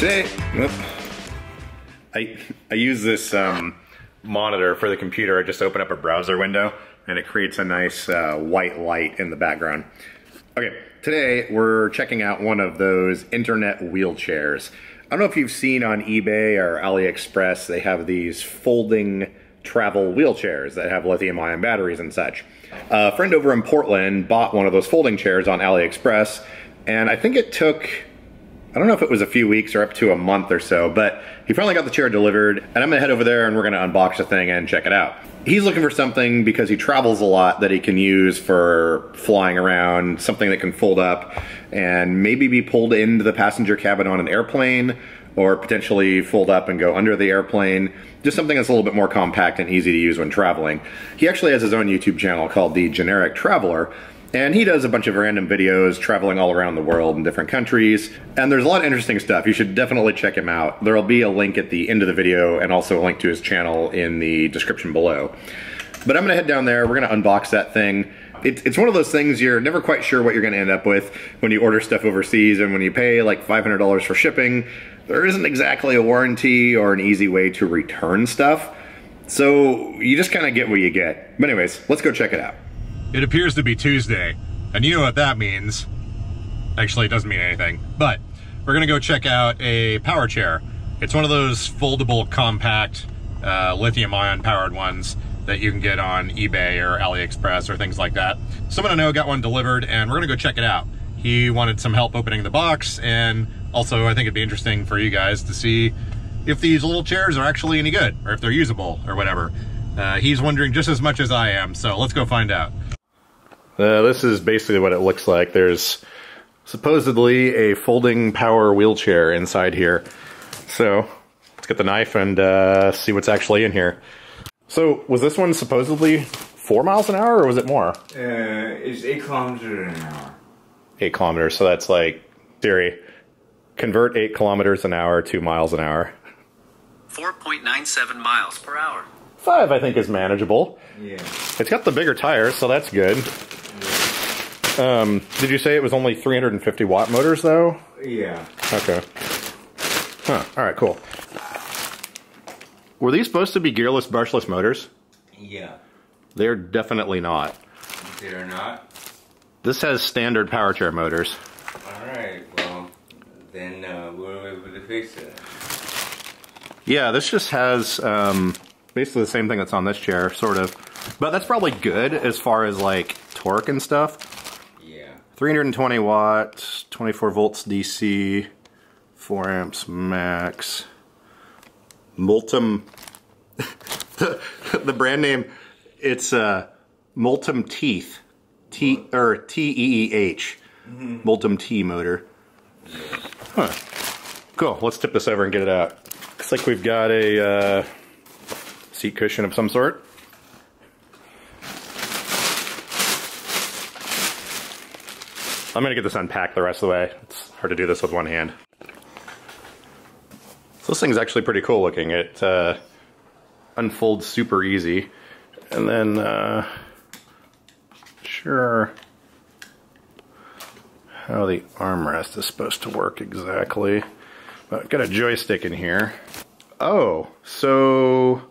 Today, I use this monitor for the computer. I just open up a browser window and it creates a nice white light in the background. Okay, today we're checking out one of those internet wheelchairs. I don't know if you've seen on eBay or AliExpress, they have these folding travel wheelchairs that have lithium-ion batteries and such. A friend over in Portland bought one of those folding chairs on AliExpress, and I think it took, I don't know if it was a few weeks or up to a month or so, but he finally got the chair delivered, and I'm gonna head over there and we're gonna unbox the thing and check it out. He's looking for something because he travels a lot that he can use for flying around, something that can fold up and maybe be pulled into the passenger cabin on an airplane, or potentially fold up and go under the airplane. Just something that's a little bit more compact and easy to use when traveling. He actually has his own YouTube channel called The Generic Traveler, and he does a bunch of random videos traveling all around the world in different countries. And there's a lot of interesting stuff. You should definitely check him out. There'll be a link at the end of the video and also a link to his channel in the description below. But I'm gonna head down there, we're gonna unbox that thing. It's one of those things you're never quite sure what you're gonna end up with when you order stuff overseas, and when you pay like $500 for shipping, there isn't exactly a warranty or an easy way to return stuff. So you just kind of get what you get. But anyways, let's go check it out. It appears to be Tuesday, and you know what that means. Actually, it doesn't mean anything, but we're gonna go check out a power chair. It's one of those foldable, compact, lithium-ion powered ones that you can get on eBay or AliExpress or things like that. Someone I know got one delivered, and we're gonna go check it out. He wanted some help opening the box, and also I think it'd be interesting for you guys to see if these little chairs are actually any good, or if they're usable, or whatever. He's wondering just as much as I am, so let's go find out. This is basically what it looks like. There's supposedly a folding power wheelchair inside here. So let's get the knife and see what's actually in here. So was this one supposedly 4 miles an hour, or was it more? It's 8 kilometers an hour. 8 kilometers, so that's like, Siri, convert 8 kilometers an hour to miles an hour. 4.97 miles per hour. 5, I think, is manageable. Yeah. It's got the bigger tires, so that's good. Did you say it was only 350 watt motors, though? Yeah. Okay. Huh, alright, cool. Were these supposed to be gearless, brushless motors? Yeah. They're definitely not. They're not? This has standard power chair motors. Alright, well, then we'll be able to fix it. Yeah, this just has basically the same thing that's on this chair, sort of. But that's probably good as far as like torque and stuff. Yeah. 320 watts, 24 volts DC, 4 amps max. Multum, the brand name, it's Multum Teeth, T-E-E-H, Multum T motor. Huh. Cool, let's tip this over and get it out. Looks like we've got a seat cushion of some sort. I'm gonna get this unpacked the rest of the way. It's hard to do this with one hand. So this thing's actually pretty cool looking. It unfolds super easy. And then, sure how the armrest is supposed to work exactly. But I've got a joystick in here. Oh, so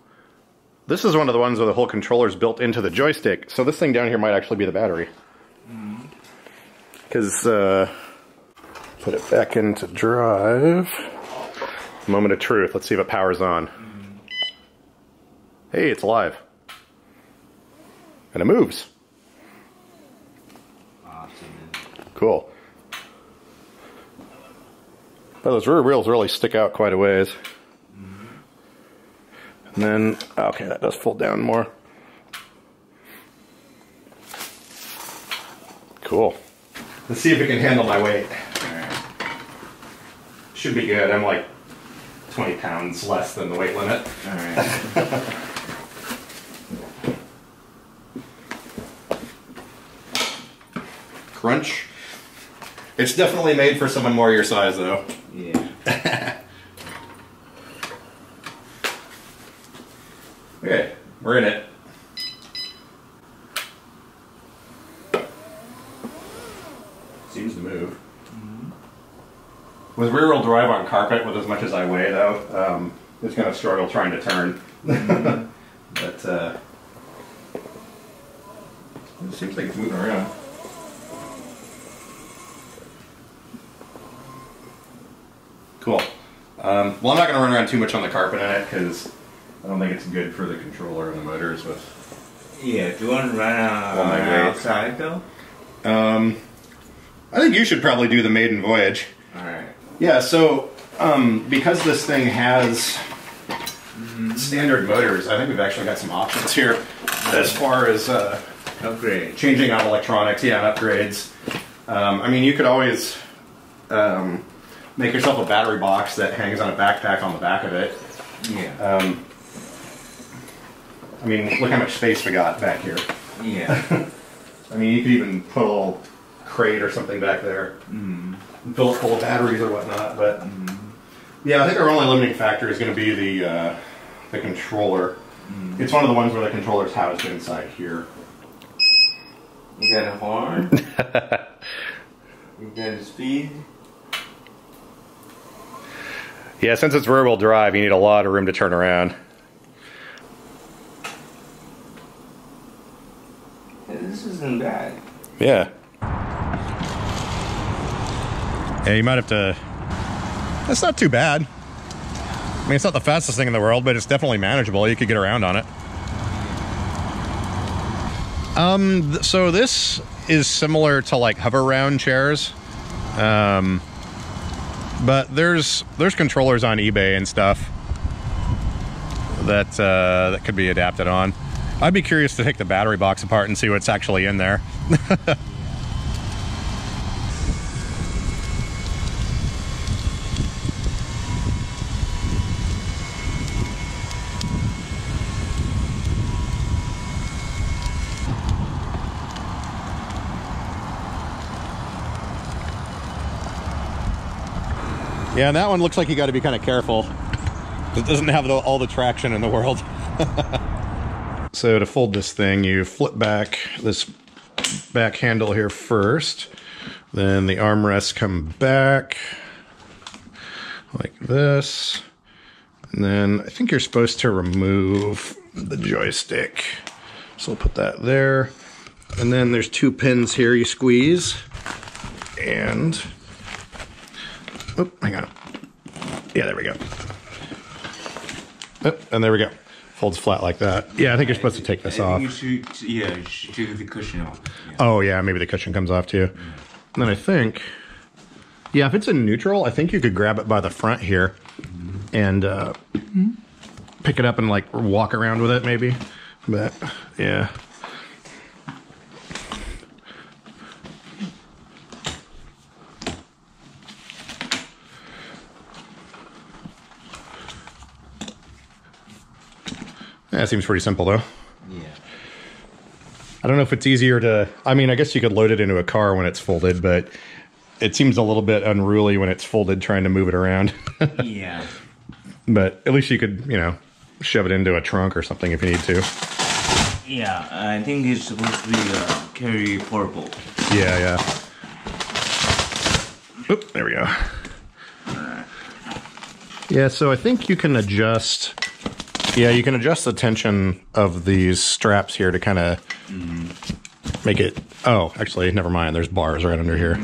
this is one of the ones where the whole controller's built into the joystick. So this thing down here might actually be the battery. Because, put it back into drive. Moment of truth. Let's see if it powers on. Hey, it's alive. And it moves. Awesome. Cool. But those rear wheels really stick out quite a ways. And then, okay, that does fold down more. Cool. Let's see if it can handle my weight. Should be good. I'm like 20 pounds less than the weight limit. Alright. Crunch. It's definitely made for someone more your size, though. Yeah. Okay, we're in it. Seems to move. With rear-wheel drive on carpet, with as much as I weigh though, it's going to struggle trying to turn. But it seems like it's moving around. Cool. Well, I'm not going to run around too much on the carpet in it because I don't think it's good for the controller and the motors with. Yeah, do you want to run outside though? I think you should probably do the maiden voyage. Alright. Yeah, so because this thing has standard motors, I think we've actually got some options here as far as Upgrade. changing out electronics, and upgrades. I mean, you could always make yourself a battery box that hangs on a backpack on the back of it. Yeah. I mean, look how much space we got back here. Yeah. I mean, you could even put a little crate or something back there and fill it full of batteries or whatnot. But yeah, I think our only limiting factor is going to be the controller. It's one of the ones where the controller's housed inside here. You got a horn? You got a speed? Yeah, since it's rear-wheel drive, you need a lot of room to turn around. This isn't bad. Yeah. Yeah, you might have to... That's not too bad. I mean, it's not the fastest thing in the world, but it's definitely manageable. You could get around on it. So this is similar to like hover round chairs. But there's controllers on eBay and stuff that that could be adapted on. I'd be curious to take the battery box apart and see what's actually in there. Yeah, and that one looks like you got to be kind of careful. It doesn't have all the traction in the world. So to fold this thing, you flip back this back handle here first. Then the armrests come back like this. And then I think you're supposed to remove the joystick. So we'll put that there. And then there's 2 pins here you squeeze. And... oh, hang on. Yeah, there we go. Oh, and there we go. Folds flat like that. Yeah, I think you're supposed to take this off. You should take the cushion off. Yeah. Oh, yeah, maybe the cushion comes off too. And then I think, yeah, if it's in neutral, I think you could grab it by the front here and pick it up and like walk around with it maybe. But, yeah. That seems pretty simple, though. Yeah. I don't know if it's easier to... I mean, I guess you could load it into a car when it's folded, but it seems a little bit unruly when it's folded trying to move it around. Yeah. But at least you could, you know, shove it into a trunk or something if you need to. Yeah, I think it's supposed to be carry portable. Yeah, yeah. Oop, there we go. Yeah, so I think you can adjust... yeah, you can adjust the tension of these straps here to kind of make it... oh, actually, never mind. There's bars right under here.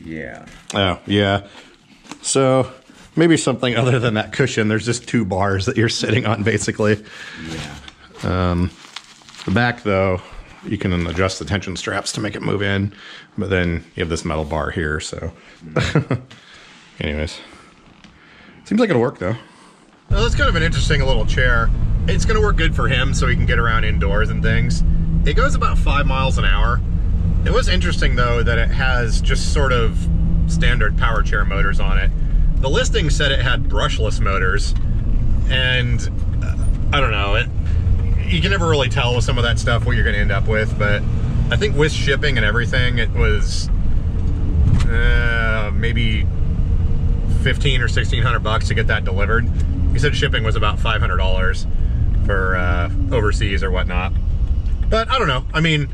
Yeah. Oh, yeah. So maybe something other than that cushion. There's just 2 bars that you're sitting on, basically. Yeah. The back, though, you can adjust the tension straps to make it move in. But then you have this metal bar here, so... anyways. Seems like it'll work, though. Well, that's kind of an interesting little chair. It's going to work good for him so he can get around indoors and things. It goes about 5 miles an hour. It was interesting, though, that it has just sort of standard power chair motors on it. The listing said it had brushless motors, and I don't know. You can never really tell with some of that stuff what you're going to end up with, but I think with shipping and everything, it was maybe $1,500 or $1,600 to get that delivered. He said shipping was about $500 for overseas or whatnot. But I don't know. I mean,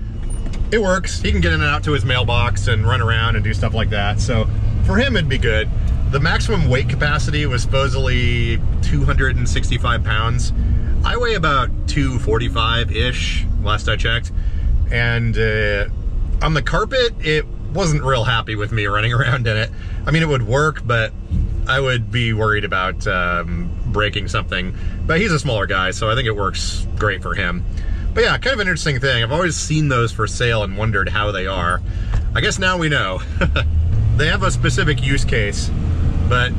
it works. He can get in and out to his mailbox and run around and do stuff like that. So for him it'd be good. The maximum weight capacity was supposedly 265 pounds. I weigh about 245-ish, last I checked. And on the carpet, it wasn't real happy with me running around in it. I mean, it would work, but I would be worried about breaking something. But he's a smaller guy, so I think it works great for him. But yeah, kind of an interesting thing. I've always seen those for sale and wondered how they are. I guess now we know. They have a specific use case, but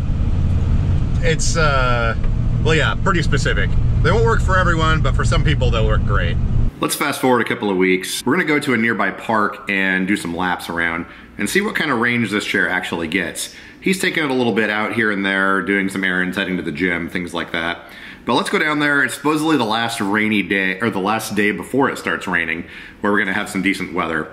it's, well yeah, pretty specific. They won't work for everyone, but for some people they'll work great. Let's fast forward a couple of weeks. We're gonna go to a nearby park and do some laps around and see what kind of range this chair actually gets. He's taking it a little bit out here and there, doing some errands, heading to the gym, things like that. But let's go down there. It's supposedly the last rainy day, or the last day before it starts raining, where we're gonna have some decent weather.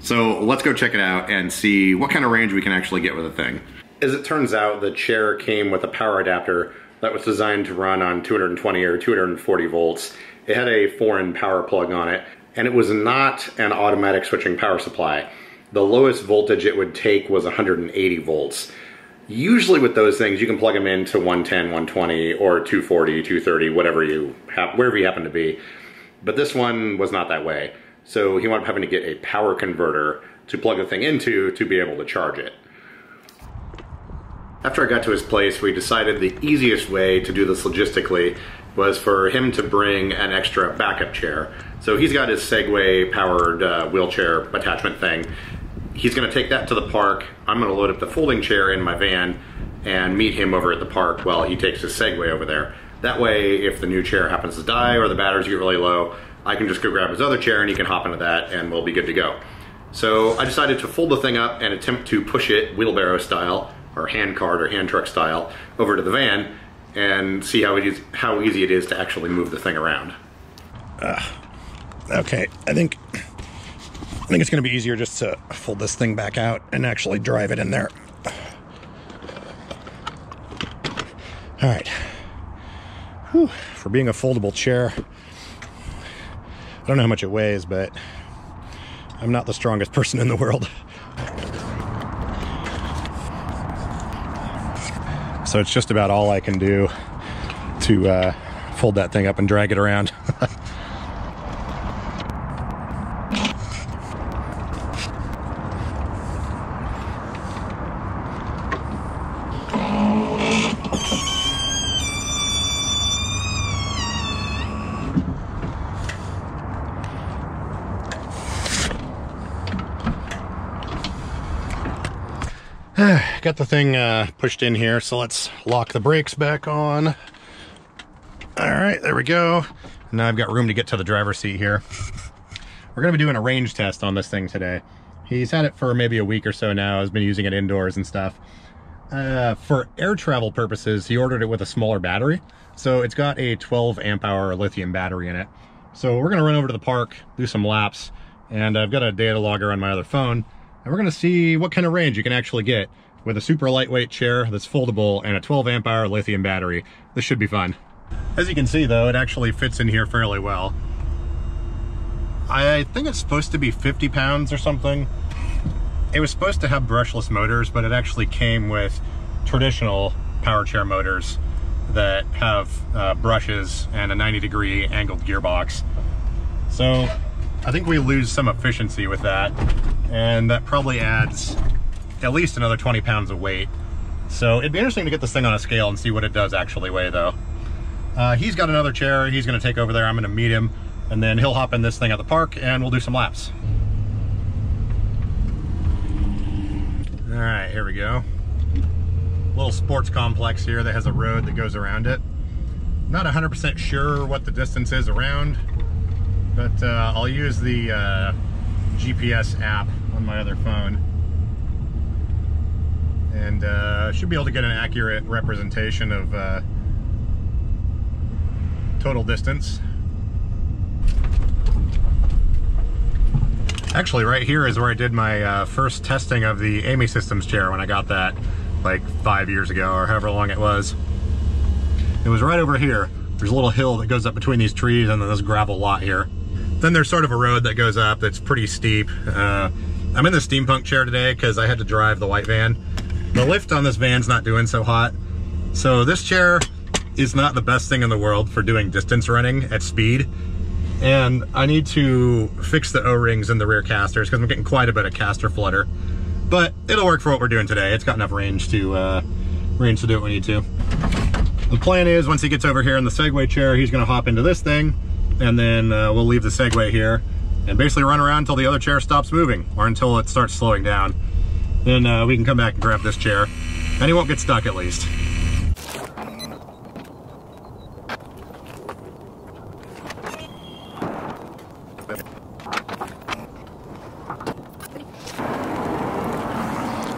So let's go check it out and see what kind of range we can actually get with the thing. As it turns out, the chair came with a power adapter that was designed to run on 220 or 240 volts. It had a foreign power plug on it, and it was not an automatic switching power supply. The lowest voltage it would take was 180 volts. Usually with those things, you can plug them into 110, 120, or 240, 230, wherever you wherever you happen to be. But this one was not that way. So he wound up having to get a power converter to plug the thing into to be able to charge it. After I got to his place, we decided the easiest way to do this logistically was for him to bring an extra backup chair. So he's got his Segway powered wheelchair attachment thing. He's gonna take that to the park. I'm gonna load up the folding chair in my van and meet him over at the park while he takes his Segway over there. That way, if the new chair happens to die or the batteries get really low, I can just go grab his other chair and he can hop into that and we'll be good to go. So I decided to fold the thing up and attempt to push it wheelbarrow style, or hand cart or hand truck style, over to the van and see how easy it is to actually move the thing around. Okay, I think it's gonna be easier just to fold this thing back out and actually drive it in there. All right. Whew. For being a foldable chair, I don't know how much it weighs, but I'm not the strongest person in the world. So it's just about all I can do to fold that thing up and drag it around. Got the thing pushed in here, so let's lock the brakes back on. All right, there we go. Now I've got room to get to the driver's seat here. We're gonna be doing a range test on this thing today. He's had it for maybe a week or so now, has been using it indoors and stuff. For air travel purposes, he ordered it with a smaller battery. So it's got a 12 amp hour lithium battery in it. So we're gonna run over to the park, do some laps, and I've got a data logger on my other phone, and we're gonna see what kind of range you can actually get with a super lightweight chair that's foldable and a 12 amp hour lithium battery. This should be fun. As you can see though, it actually fits in here fairly well. I think it's supposed to be 50 pounds or something. It was supposed to have brushless motors, but it actually came with traditional power chair motors that have brushes and a 90-degree angled gearbox. So I think we lose some efficiency with that, and that probably adds at least another 20 pounds of weight. So it'd be interesting to get this thing on a scale and see what it does actually weigh though. He's got another chair he's gonna take over there. I'm gonna meet him, and then he'll hop in this thing at the park and we'll do some laps. All right, here we go. Little sports complex here that has a road that goes around it. Not 100% sure what the distance is around, but I'll use the GPS app on my other phone, and should be able to get an accurate representation of total distance. Actually, right here is where I did my first testing of the Amy Systems chair when I got that like 5 years ago or however long it was. It was right over here. There's a little hill that goes up between these trees and then this gravel lot here. Then there's sort of a road that goes up that's pretty steep. I'm in the steampunk chair today because I had to drive the white van, The lift on this van's not doing so hot. So this chair is not the best thing in the world for doing distance running at speed. And I need to fix the O-rings in the rear casters because I'm getting quite a bit of caster flutter. But it'll work for what we're doing today. It's got enough range to do what we need to. The plan is once he gets over here in the Segway chair, he's gonna hop into this thing, and then we'll leave the Segway here and basically run around until the other chair stops moving or until it starts slowing down. Then we can come back and grab this chair, and he won't get stuck at least.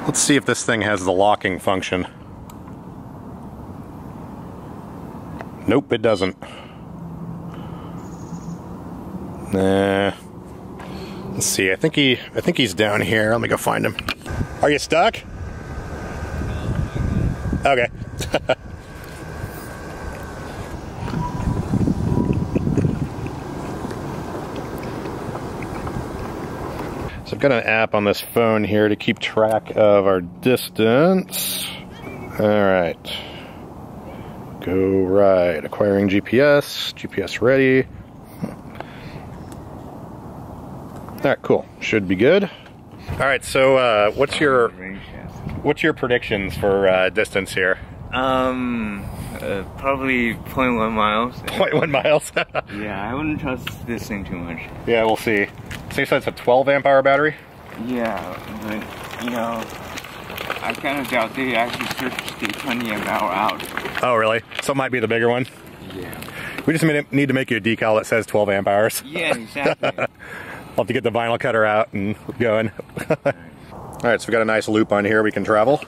Let's see if this thing has the locking function. Nope, it doesn't. Nah. Let's see. I think he's down here. Let me go find him. Are you stuck? Okay. So I've got an app on this phone here to keep track of our distance. All right. Go right. Acquiring GPS. GPS ready. All right, cool. Should be good. All right, so what's your predictions for distance here? Probably 0.1 miles. 0.1 miles? Yeah, I wouldn't trust this thing too much. Yeah, we'll see. So you said it's a 12 amp hour battery? Yeah, but you know, I kind of doubt they actually searched the 20 amp hour out. Oh, really? So it might be the bigger one? Yeah. We just need to make you a decal that says 12 amp hours. Yeah, exactly. I'll have to get the vinyl cutter out and going. All right, so we've got a nice loop on here we can travel.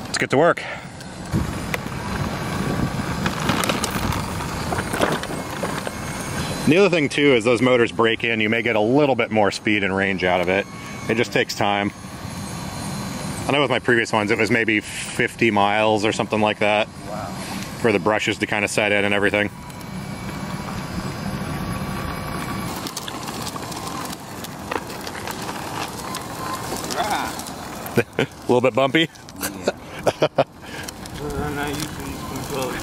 Let's get to work. The other thing too is those motors break in, you may get a little bit more speed and range out of it. It just takes time. I know with my previous ones it was maybe 50 miles or something like that. Wow. For the brushes to kind of set in and everything. A little bit bumpy? Yeah. I'm not using this controller.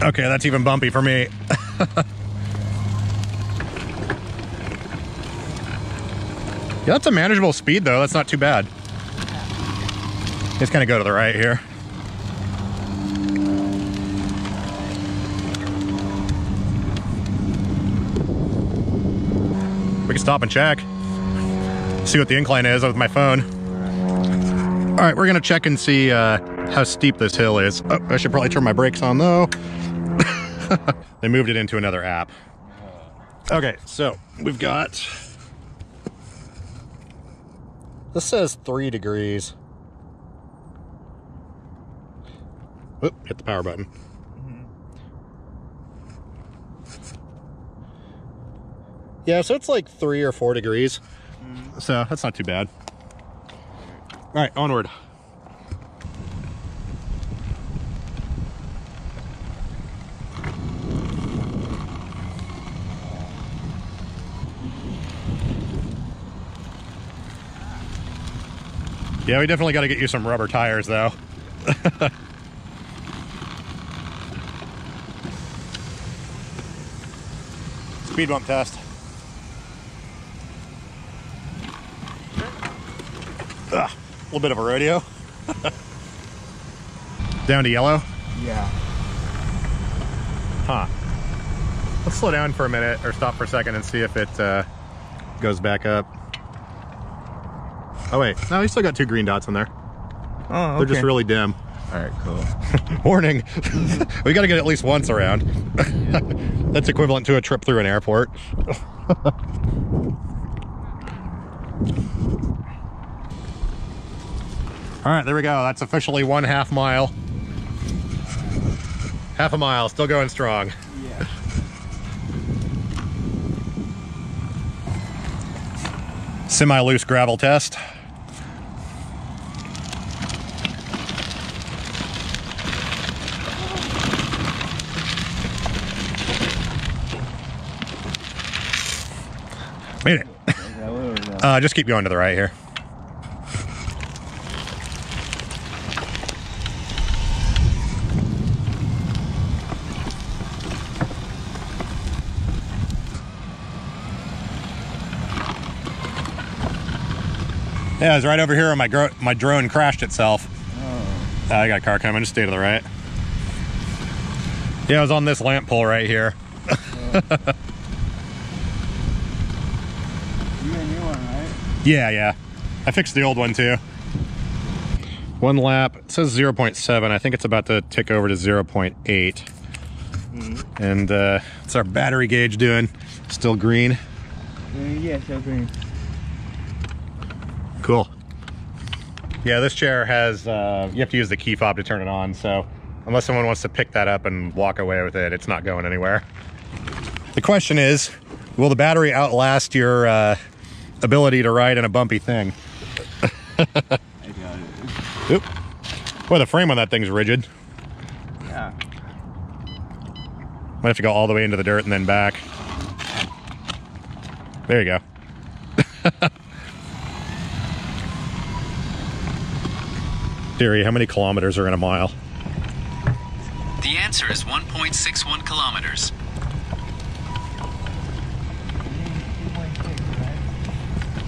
Okay, that's even bumpy for me. Yeah, that's a manageable speed though, that's not too bad. Just kind of go to the right here. We can stop and check. See what the incline is with my phone. All right, we're gonna check and see how steep this hill is. Oh, I should probably turn my brakes on though. They moved it into another app. Okay, so we've got, this says 3 degrees. Oop, hit the power button. Yeah, so it's like 3 or 4 degrees. So that's not too bad. All right, onward. Yeah, we definitely got to get you some rubber tires though. Speed bump test. A little bit of a rodeo. Down to yellow? Yeah. Huh. Let's slow down for a minute or stop for a second and see if it goes back up. Oh wait, no, you still got 2 green dots in there. Oh, okay. They're just really dim. All right, cool. Warning, we got to get at least once around. That's equivalent to a trip through an airport. All right, there we go. That's officially 1/2 mile. Half a mile, still going strong. Yeah. Semi-loose gravel test. Made it. Just keep going to the right here. Yeah, it was right over here and my drone crashed itself. Oh. I got a car coming, just stay to the right. Yeah, I was on this lamp pole right here. You got a new one, right? Yeah. I fixed the old one too. One lap, it says 0.7. I think it's about to tick over to 0.8. Mm-hmm. And what's our battery gauge doing? Still green? Yeah, still green. Cool. Yeah, this chair has, you have to use the key fob to turn it on, so unless someone wants to pick that up and walk away with it, it's not going anywhere. The question is, will the battery outlast your ability to ride in a bumpy thing? I got it. Oop. Boy, the frame on that thing's rigid. Yeah. Might have to go all the way into the dirt and then back. There you go. Deary, how many kilometers are in a mile? The answer is 1.61 kilometers.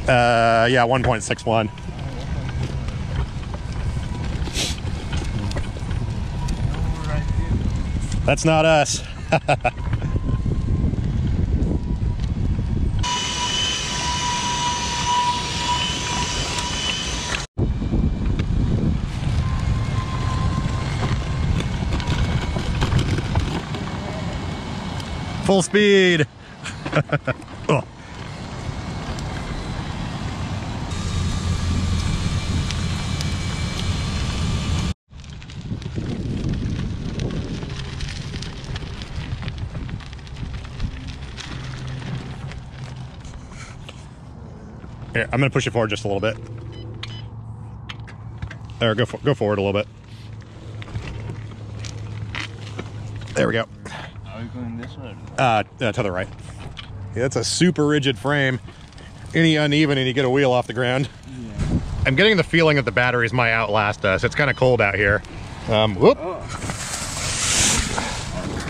Yeah, 1.61. That's not us. Full speed. Oh. Here, I'm gonna push it forward just a little bit. There, go forward a little bit. There we go. Are we going this way? To the right. Yeah, it's a super rigid frame. Any uneven and you get a wheel off the ground. Yeah. I'm getting the feeling that the batteries might outlast us. It's kind of cold out here. Whoop. Oh.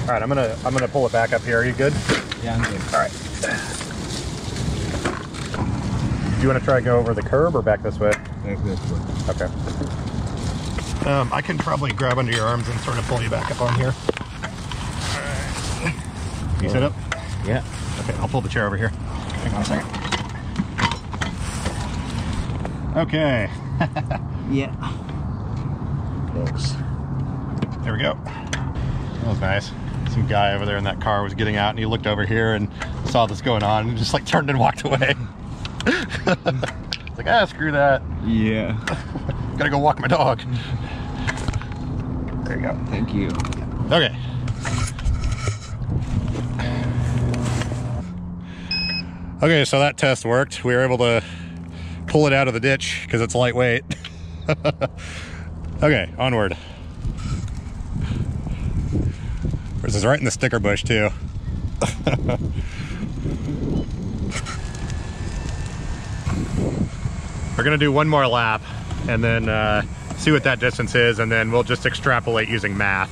All right, I'm gonna pull it back up here. Are you good? Yeah, I'm good. All right. Do you want to try to go over the curb or back this way? Back this way. Okay. I can probably grab under your arms and sort of pull you back up on here. Can you sit up? Yeah. Okay, I'll pull the chair over here. Hang on a second. Okay. Yeah. Thanks. There we go. That was nice. Some guy over there in that car was getting out and he looked over here and saw this going on and just like turned and walked away. It's like, ah, screw that. Yeah. Gotta go walk my dog. There you go. Thank you. Okay. Okay, so that test worked. We were able to pull it out of the ditch because it's lightweight. Okay, onward. This is right in the sticker bush too. We're gonna do one more lap and then see what that distance is, and then we'll just extrapolate using math.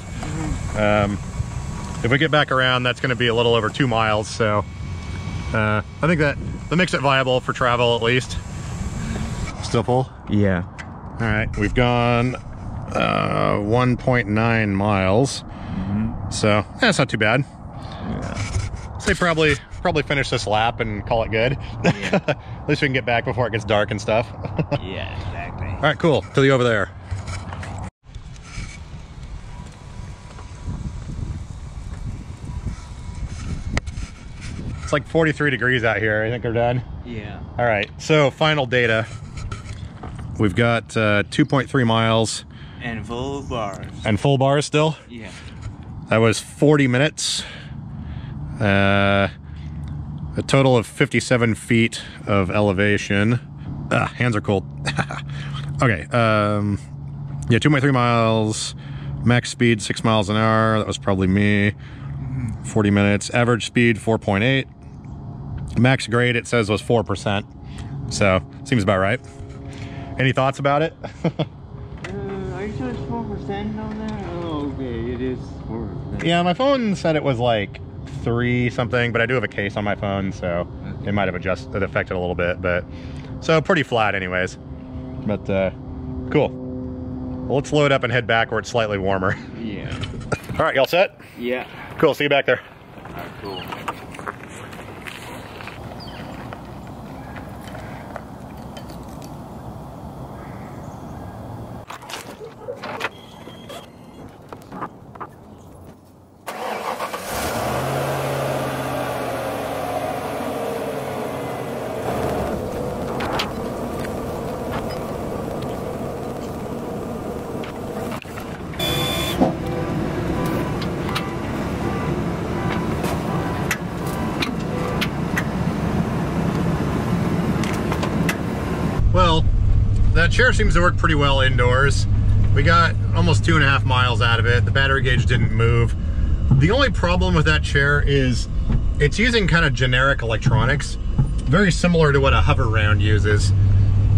If we get back around, that's gonna be a little over 2 miles, so I think that makes it viable for travel at least. Still full? Yeah. All right, we've gone 1.9 miles, so that's not too bad. Yeah. Say probably finish this lap and call it good. Yeah. At least we can get back before it gets dark and stuff. Yeah, exactly. All right, cool. To the over there. It's like 43 degrees out here. I think we're done. Yeah. All right, so final data. We've got 2.3 miles. And full bars. And full bars still? Yeah. That was 40 minutes. A total of 57 feet of elevation. Hands are cold. Okay, yeah, 2.3 miles. Max speed 6 miles an hour. That was probably me. 40 minutes. Average speed 4.8. Max grade, it says, was 4%. So, seems about right. Any thoughts about it? Are you sure it's 4% on that? Oh, okay, it is 4%. Yeah, my phone said it was like 3 something, but I do have a case on my phone, so it might have affected a little bit, but so pretty flat anyways. But cool. Well, let's load up and head back where it's slightly warmer. Yeah. All right, y'all set? Yeah. Cool, see you back there. Alright, cool. Well, that chair seems to work pretty well indoors. We got almost 2.5 miles out of it. The battery gauge didn't move. The only problem with that chair is it's using kind of generic electronics, very similar to what a hover round uses.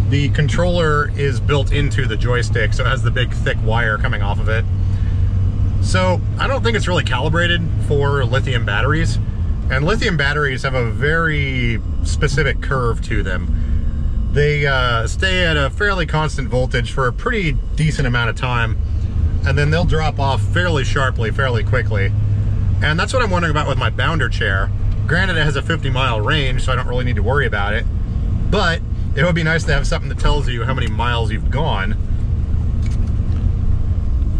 The controller is built into the joystick, so it has the big thick wire coming off of it. So I don't think it's really calibrated for lithium batteries. And lithium batteries have a very specific curve to them. They stay at a fairly constant voltage for a pretty decent amount of time, and then they'll drop off fairly sharply, fairly quickly. And that's what I'm wondering about with my Bounder chair. Granted, it has a 50-mile range, so I don't really need to worry about it, but it would be nice to have something that tells you how many miles you've gone,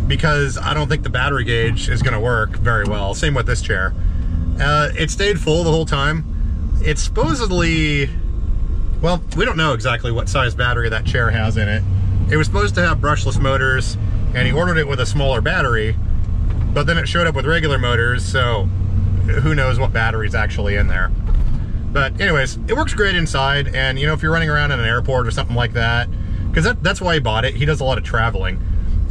because I don't think the battery gauge is gonna work very well. Same with this chair. It stayed full the whole time. It's supposedly, well, we don't know exactly what size battery that chair has in it. It was supposed to have brushless motors, and he ordered it with a smaller battery, but then it showed up with regular motors, so who knows what battery's actually in there. But anyways, it works great inside, and you know, if you're running around in an airport or something like that, because that's why he bought it. He does a lot of traveling,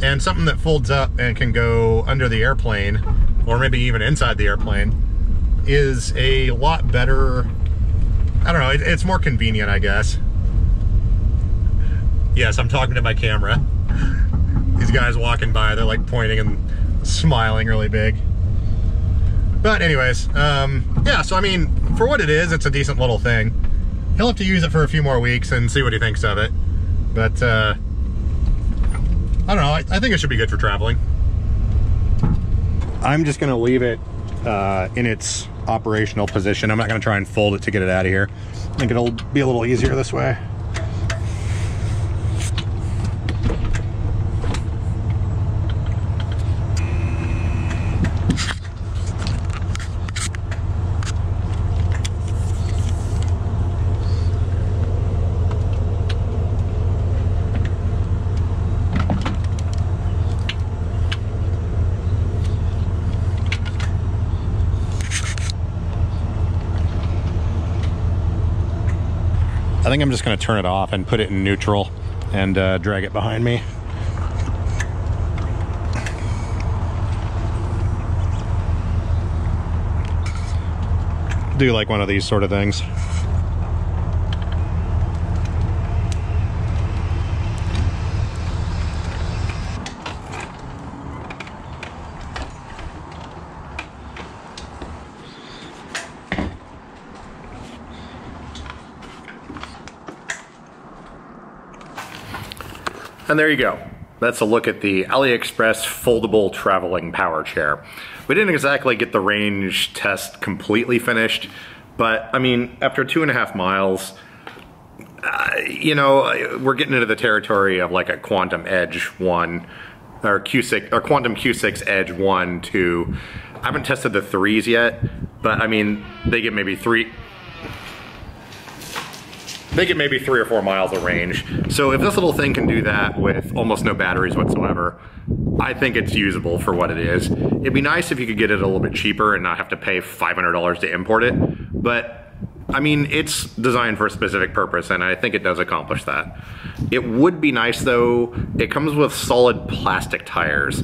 and something that folds up and can go under the airplane, or maybe even inside the airplane, is a lot better. I don't know, it's more convenient, I guess. Yes, I'm talking to my camera. These guys walking by, they're like pointing and smiling really big. But anyways, yeah, so I mean, for what it is, it's a decent little thing. He'll have to use it for a few more weeks and see what he thinks of it. But, I don't know, I think it should be good for traveling. I'm just gonna leave it in its operational position. I'm not going to try and fold it to get it out of here. I think it'll be a little easier this way. I think I'm just going to turn it off and put it in neutral and drag it behind me. Do like one of these sort of things. And there you go. That's a look at the AliExpress foldable traveling power chair. We didn't exactly get the range test completely finished, but I mean, after 2.5 miles, you know, we're getting into the territory of like a Quantum Edge 1, or Q6, or Quantum Q6 Edge 1, 2. I haven't tested the 3s yet, but I mean, they get maybe 3 or 4 miles of range. So if this little thing can do that with almost no batteries whatsoever, I think it's usable for what it is. It'd be nice if you could get it a little bit cheaper and not have to pay $500 to import it, but I mean, it's designed for a specific purpose, and I think it does accomplish that. It would be nice though, it comes with solid plastic tires.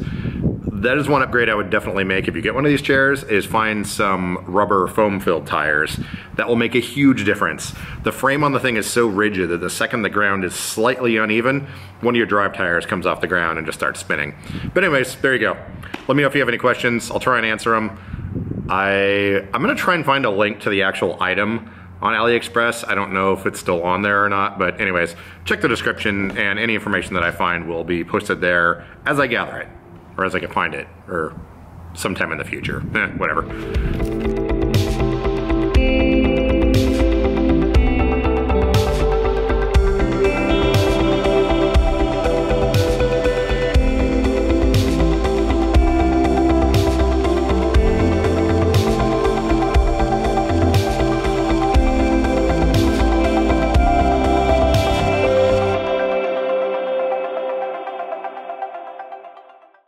that is one upgrade I would definitely make if you get one of these chairs, is find some rubber foam filled tires. That will make a huge difference. The frame on the thing is so rigid that the second the ground is slightly uneven, one of your drive tires comes off the ground and just starts spinning. But anyways, there you go. Let me know if you have any questions. I'll try and answer them. I'm gonna try and find a link to the actual item on AliExpress. I don't know if it's still on there or not, but anyways, check the description and any information that I find will be posted there as I gather it, or as I can find it, or sometime in the future. Whatever.